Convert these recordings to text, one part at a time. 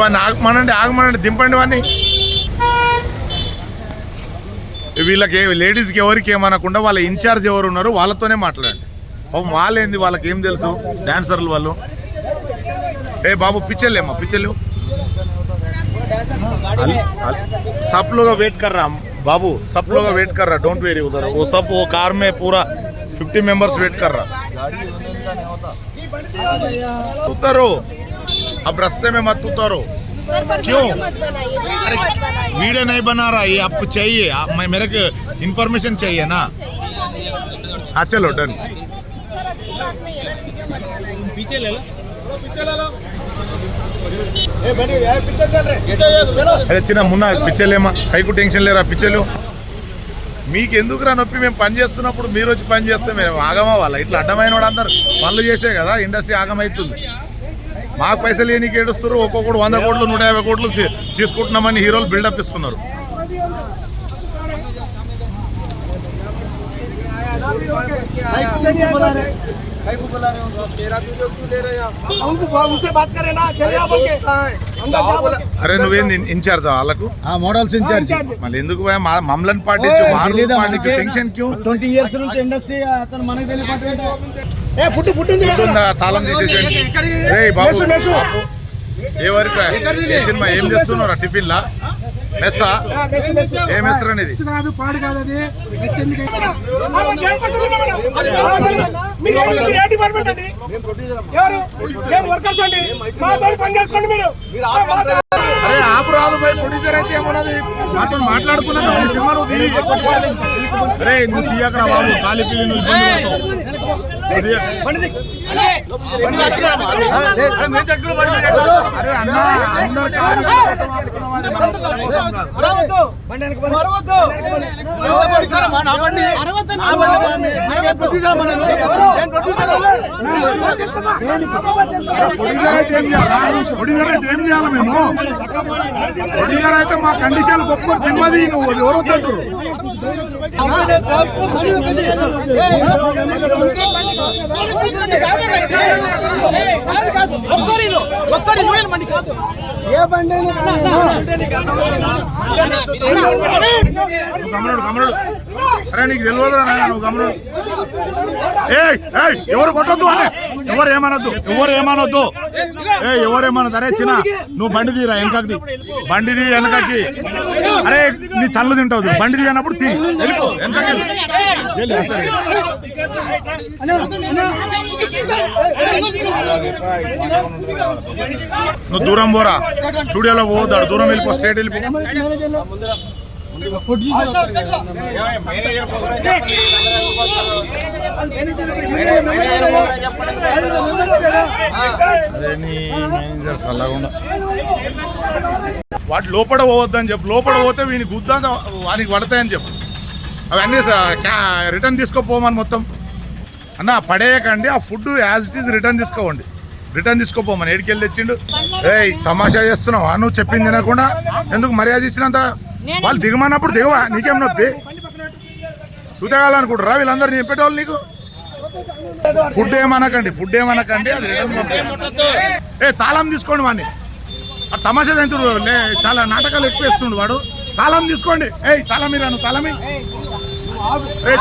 వాడిని ఆగమనండి దింపండి వాడిని. వీళ్ళకి లేడీస్కి ఎవరికి ఏమనకుండా వాళ్ళ ఇన్ఛార్జ్ ఎవరు ఉన్నారు వాళ్ళతోనే మాట్లాడండి. పాపం వాళ్ళేంది, వాళ్ళకి ఏం తెలుసు డాన్సర్లు వాళ్ళు. ఏ బాబు పిచ్చలేమ్మా పిచ్చలు सब लोग वेट कर रहा बाबू, सब लोग वेट कर रहा, डोंट वेरी उधर वो सब वो कार में पूरा 50 मेंबर्स वेट कर रहा. उतरो अब रास्ते में मत उतरो. क्यों? अरे वीडियो नहीं बना रहा, ये आपको चाहिए, मेरे को इन्फॉर्मेशन चाहिए ना. हाँ चलो डन. पीछे ले लो. అరే చిన్న మున్నా పిచ్చలేమా, పైకు టెన్షన్ లేరా పిచ్చలు. మీకు ఎందుకు రా నొప్పి, మేము పని చేస్తున్నప్పుడు మీరు వచ్చి పని చేస్తే మేము ఆగమా వాళ్ళ ఇట్లా అడ్డమైన వాడు అందరు పనులు చేసే కదా ఇండస్ట్రీ ఆగమవుతుంది. మాకు పైసలు ఏనికి ఏడుస్తారు, ఒక్కొక్కడు 100 కోట్లు 150 కోట్లు తీసుకుంటున్నామని హీరోలు బిల్డప్ ఇస్తున్నారు. అరే నువ్వేంది ఇన్ఛార్జ్ వాళ్ళకు, మోడల్స్ ఇన్ఛార్జ్, మళ్ళీ ఎందుకు మమ్మల్ని పాటించు టెన్షన్ క్యూ. 20 years నుంచి ఇండస్ట్రీ అతను మనకి తాళం తీసేసేయండి. రే బాబు ఏ వరకు సినిమా ఏం చేస్తున్నారా టిఫిన్ లా మెస్సా ఏం మెస్సర్ అనేది అరే ఆపు రాదు పోయి ప్రొడ్యూసర్ అయితే ఏమన్నది మాతో మాట్లాడుకున్నా సినిమా నువ్వు తీయ. అరే నువ్వు తీయకరా బాబు, ఖాళీ పిల్లి నువ్వు ఇబ్బంది పడతావు. అరే అన్న అందరు మేము ప్రొడ్యూసర్ అయితే మా కండిషన్ గొప్ప సినిమాది నువ్వు ఎవరు తింటారు. గమనుడు అరే నీకు తెలియదురా నాయన, నువ్వు గమనుడు. ఎవరు కొట్టొద్దు, ఎవరు ఏమనొద్దు, ఎవరేమనొద్దు. అరే చిన్న నువ్వు బండి తీరా వెనకది, బండి తీ వెనకకి. అరే నీ తల్లు తింటావు, బండి తీ అన్నప్పుడు తీ వెళ్ళిపో వెనకకి. నువ్వు దూరం పోరా, స్టూడియోలో పోతాడు, దూరం వెళ్ళిపో, స్టేట్ వెళ్ళిపో. వాటి లోపల పోవద్దని చెప్పు, లోపల పోతే వీని గుద్దా వానికి పడతాయని చెప్పు. అవన్నీ రిటర్న్ తీసుకోపోమని మొత్తం అన్న పడేయకండి. ఆ food as it is return తీసుకోవండి, రిటర్న్ తీసుకోపోమని. ఏడికెళ్ళి తెచ్చిండు. తమాషా చేస్తున్నావా నువ్వు చెప్పింది తినకుండా? ఎందుకు మర్యాద ఇచ్చినంత? వాళ్ళు దిగమన్నప్పుడు దిగవా, నీకేం నొప్పి? చూతగాలనుకుంటారా వీళ్ళందరూ చెప్పేటోళ్ళు నీకు? ఫుడ్ ఏమనకండి, అది రిటర్న్. తాళం తీసుకోండి వాడిని. ఆ తమాషా తింటుడు చాలా నాటకాలు ఎక్కువ వేస్తుండు వాడు. తాళం తీసుకోండి. తాళం మీరా, నువ్వు తాళమి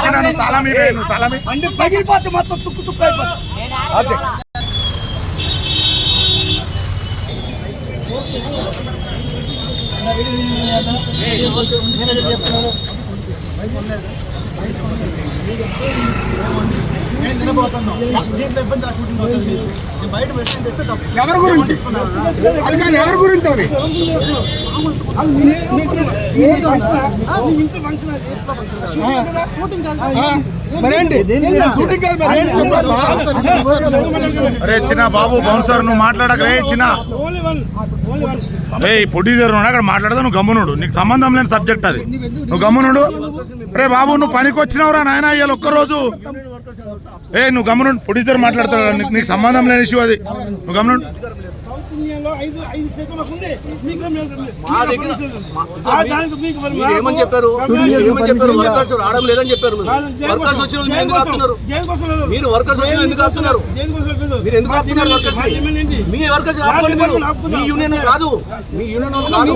చిన్న, నువ్వు తాళమి, నువ్వు తాళమి. పగిలిపోతే మొత్తం తుక్కు తుక్కు అయిపోతుంది. ఎవరి గురించి ఎవరి గురించి అవి అరే చిన్న బాబు బౌన్సర్ నువ్వు మాట్లాడక. రే చిన్న ప్రొడ్యూసర్ అక్కడ మాట్లాడదా, నువ్వు గమ్మునుడు, నీకు సంబంధం లేని సబ్జెక్ట్ అది, నువ్వు గమ్మునుడు. రే బాబు నువ్వు పనికి వచ్చినావురా నాయన ఇవాళ ఒక్కరోజు. నువ్వు గమ్మునుడు, ప్రొడ్యూసర్ మాట్లాడతాడు, నీకు సంబంధం లేని ఇష్యూ అది, నువ్వు గమ్మునుడు. ఇండియాలో 5 స్టేట్లు మాకు ఉంది. మీకు మా దగ్గర దానికి మీకు మరి మీరు ఏమని చెప్పారు? వర్కర్స్ రావడం లేదని చెప్పారు. వర్కర్స్ వచ్చిన వాళ్ళు ఎందుకు ఆపుతున్నారు? మీరు వర్కర్స్ వచ్చిన ఎందుకు ఆపుతున్నారు? మీరు ఎందుకు ఆపుతున్నారు వర్కర్స్? మీ వర్కర్స్ ఆపుకోండి. మీరు మీ యూనియన్ కాదు, మీ యూనియన్ కాదు.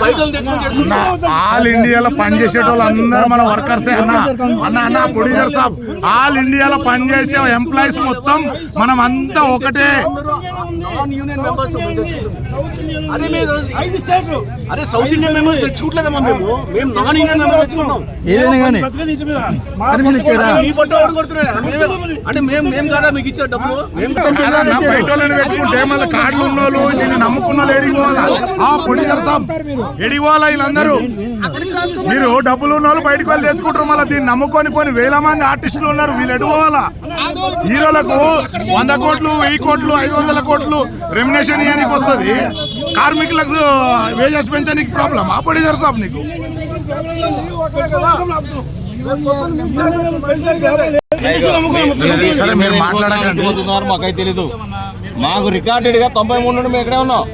బయట తెచ్చుకొని చేసుకుంటారు. ఆల్ ఇండియాలో పనిచేసే వాళ్ళు అందరూ మన వర్కర్సే అన్న ప్రొడ్యూసర్ సాబ్. ఆల్ ఇండియాలో పనిచేసే ఎంప్లాయీస్ మొత్తం మనం అంతా ఒకటే. నాన్ యూనియన్ మెంబర్స్ అరే సౌత్ ఇండియన్ మెంబర్స్ తెచ్చుకోవట్లేదమ్మా. మేము నాన్ యూనియన్ మెంబర్స్ తెచ్చుకుంటాం. ఏదైనా కానీ మీ పట్టు ఎవరు కొడుతున్నారు? అంటే మేము కాదా మీకు ఇచ్చే డబ్బులు? బయట వాళ్ళని పెట్టుకుంటే మళ్ళీ కార్డులు ఉన్నోళ్ళు దీన్ని నమ్ముకున్న వాళ్ళు ఎడిపోవాలా? ఆ ప్రొడ్యూసర్ సాబ్ ఎడిపోవాలా? వీళ్ళందరూ మీరు డబ్బులు ఉన్న వాళ్ళు బయటకు వెళ్ళి తెచ్చుకుంటారు. మళ్ళీ దీన్ని నమ్ముకొని కొన్ని వేల మంది ఆర్టిస్టులు ఉన్నారు. వీళ్ళు ఎడిపోవాలా? హీరోలకు 100 కోట్లు 1000 కోట్లు 500 కోట్లు రెమ్యునేషన్ ఇవ్వడానికి వస్తుంది. కార్మికులకు వేజెస్ పెంచడానికి ప్రాబ్లం. ఆ ప్రొడ్యూసర్ సాబ్ నీకు సరే మీరు మాట్లాడకండి. మాకైతే తెలీదు. మాకు రికార్డెడ్ గా 93 నుండి మేము ఇక్కడే ఉన్నాం.